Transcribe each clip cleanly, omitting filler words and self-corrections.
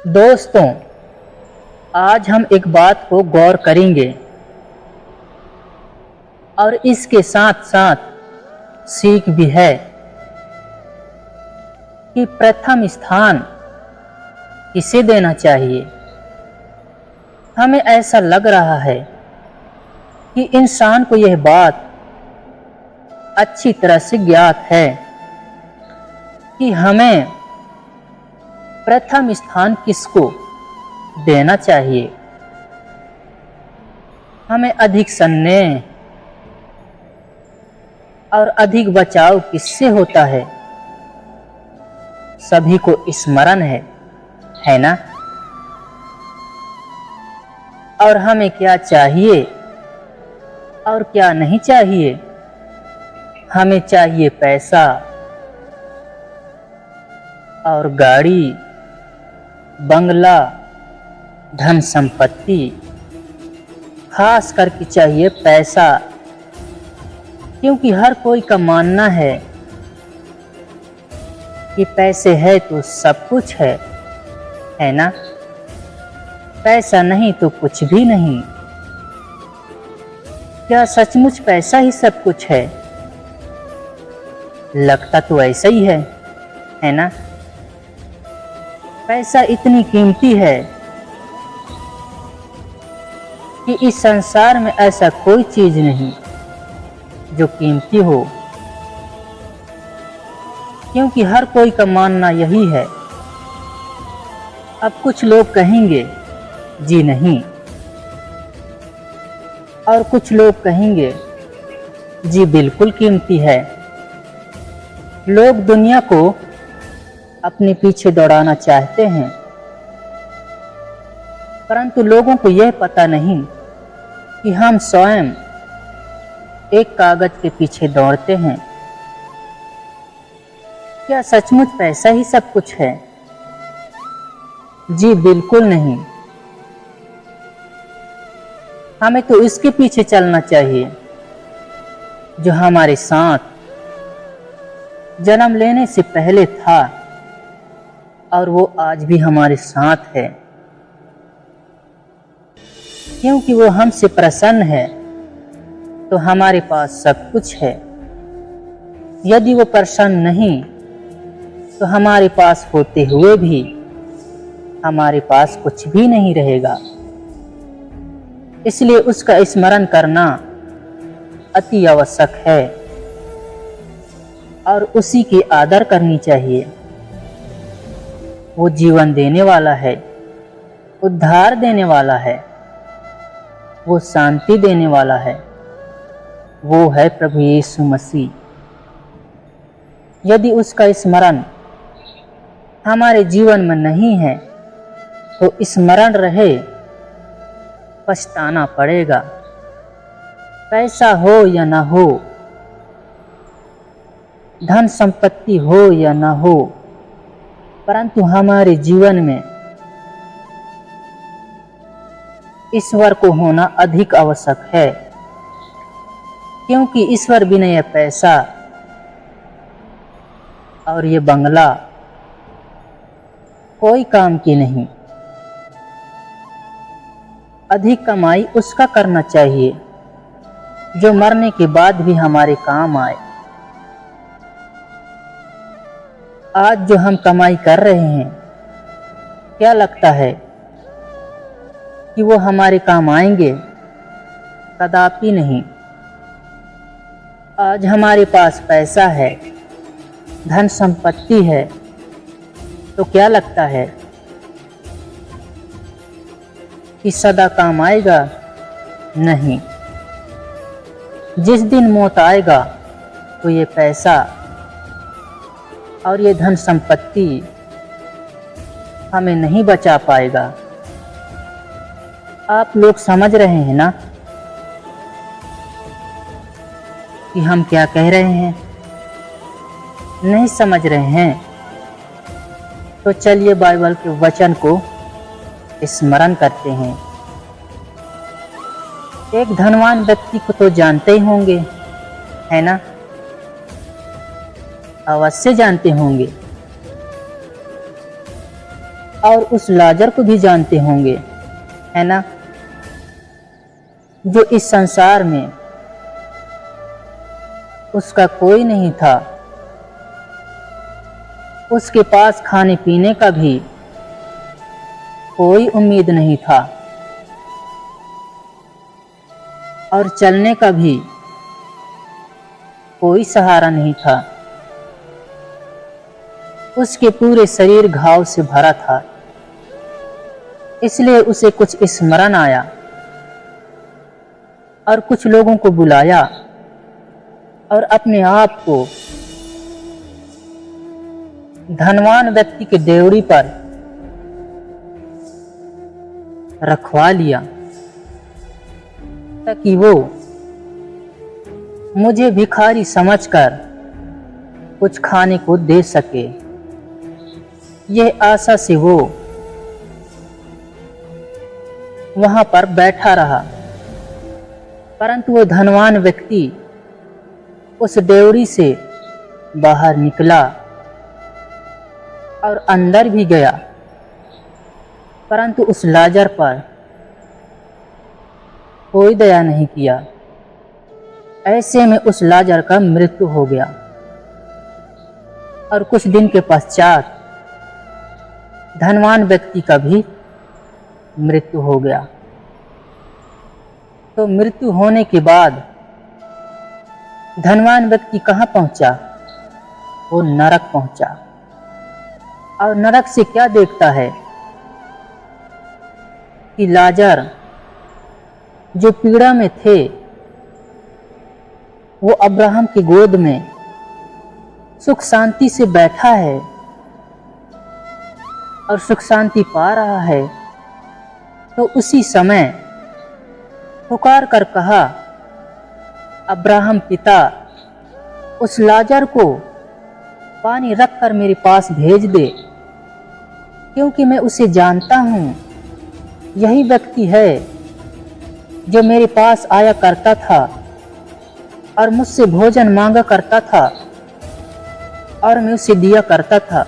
दोस्तों, आज हम एक बात को गौर करेंगे और इसके साथ साथ सीख भी है कि प्रथम स्थान किसे देना चाहिए। हमें ऐसा लग रहा है कि इंसान को यह बात अच्छी तरह से ज्ञात है कि हमें प्रथम स्थान किसको देना चाहिए। हमें अधिक स्नेह और अधिक बचाव किससे होता है, सभी को स्मरण है ना। और हमें क्या चाहिए और क्या नहीं चाहिए। हमें चाहिए पैसा और गाड़ी, बंगला, धन संपत्ति। खास करके चाहिए पैसा, क्योंकि हर कोई का मानना है कि पैसे है तो सब कुछ है ना। पैसा नहीं तो कुछ भी नहीं। क्या सचमुच पैसा ही सब कुछ है? लगता तो ऐसा ही है ना। पैसा इतनी कीमती है कि इस संसार में ऐसा कोई चीज नहीं जो कीमती हो, क्योंकि हर कोई का मानना यही है। अब कुछ लोग कहेंगे जी नहीं, और कुछ लोग कहेंगे जी बिल्कुल कीमती है। लोग दुनिया को अपने पीछे दौड़ाना चाहते हैं, परंतु लोगों को यह पता नहीं कि हम स्वयं एक कागज के पीछे दौड़ते हैं। क्या सचमुच पैसा ही सब कुछ है? जी बिल्कुल नहीं। हमें तो इसके पीछे चलना चाहिए जो हमारे साथ जन्म लेने से पहले था और वो आज भी हमारे साथ है, क्योंकि वो हमसे प्रसन्न है तो हमारे पास सब कुछ है। यदि वो प्रसन्न नहीं तो हमारे पास होते हुए भी हमारे पास कुछ भी नहीं रहेगा। इसलिए उसका स्मरण करना अति आवश्यक है और उसी की आदर करनी चाहिए। वो जीवन देने वाला है, उद्धार देने वाला है, वो शांति देने वाला है। वो है प्रभु यीशु मसीह। यदि उसका स्मरण हमारे जीवन में नहीं है तो स्मरण रहे, पछताना पड़ेगा। पैसा हो या ना हो, धन संपत्ति हो या ना हो, परंतु हमारे जीवन में ईश्वर को होना अधिक आवश्यक है, क्योंकि ईश्वर बिना यह पैसा और ये बंगला कोई काम की नहीं। अधिक कमाई उसका करना चाहिए जो मरने के बाद भी हमारे काम आए। आज जो हम कमाई कर रहे हैं, क्या लगता है कि वो हमारे काम आएंगे? कदापि नहीं। आज हमारे पास पैसा है, धन संपत्ति है, तो क्या लगता है कि सदा काम आएगा? नहीं। जिस दिन मौत आएगा तो ये पैसा और ये धन संपत्ति हमें नहीं बचा पाएगा। आप लोग समझ रहे हैं ना कि हम क्या कह रहे हैं? नहीं समझ रहे हैं तो चलिए बाइबल के वचन को स्मरण करते हैं। एक धनवान व्यक्ति को तो जानते ही होंगे, है ना। अवश्य जानते होंगे। और उस लाजर को भी जानते होंगे, है ना, जो इस संसार में उसका कोई नहीं था, उसके पास खाने पीने का भी कोई उम्मीद नहीं था और चलने का भी कोई सहारा नहीं था। उसके पूरे शरीर घाव से भरा था, इसलिए उसे कुछ स्मरण आया और कुछ लोगों को बुलाया और अपने आप को धनवान व्यक्ति के डेवड़ी पर रखवा लिया ताकि वो मुझे भिखारी समझकर कुछ खाने को दे सके। यह आशा से वो वहां पर बैठा रहा, परंतु वो धनवान व्यक्ति उस डेवड़ी से बाहर निकला और अंदर भी गया, परंतु उस लाजर पर कोई दया नहीं किया। ऐसे में उस लाजर का मृत्यु हो गया और कुछ दिन के पश्चात धनवान व्यक्ति का भी मृत्यु हो गया। तो मृत्यु होने के बाद धनवान व्यक्ति कहाँ पहुंचा? वो नरक पहुंचा। और नरक से क्या देखता है कि लाजर जो पीड़ा में थे वो अब्राहम की गोद में सुख शांति से बैठा है और सुख शांति पा रहा है। तो उसी समय पुकार कर कहा, अब्राहम पिता, उस लाजर को पानी रख कर मेरे पास भेज दे, क्योंकि मैं उसे जानता हूँ। यही व्यक्ति है जो मेरे पास आया करता था और मुझसे भोजन मांगा करता था और मैं उसे दिया करता था।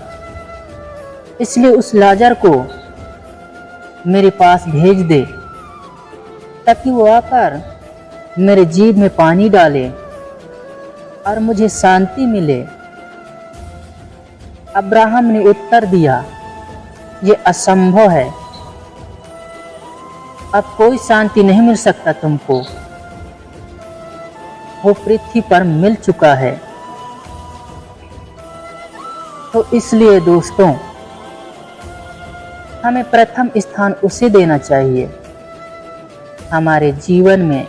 इसलिए उस लाजर को मेरे पास भेज दे ताकि वो आकर मेरे जीभ में पानी डाले और मुझे शांति मिले। अब्राहम ने उत्तर दिया, ये असंभव है, अब कोई शांति नहीं मिल सकता तुमको, वो पृथ्वी पर मिल चुका है। तो इसलिए दोस्तों, हमें प्रथम स्थान उसे देना चाहिए हमारे जीवन में,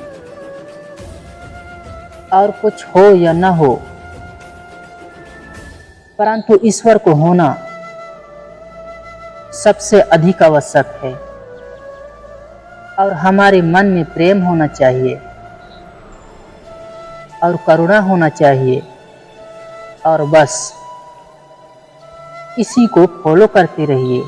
और कुछ हो या न हो, परंतु ईश्वर को होना सबसे अधिक आवश्यक है। और हमारे मन में प्रेम होना चाहिए और करुणा होना चाहिए, और बस इसी को फॉलो करते रहिए।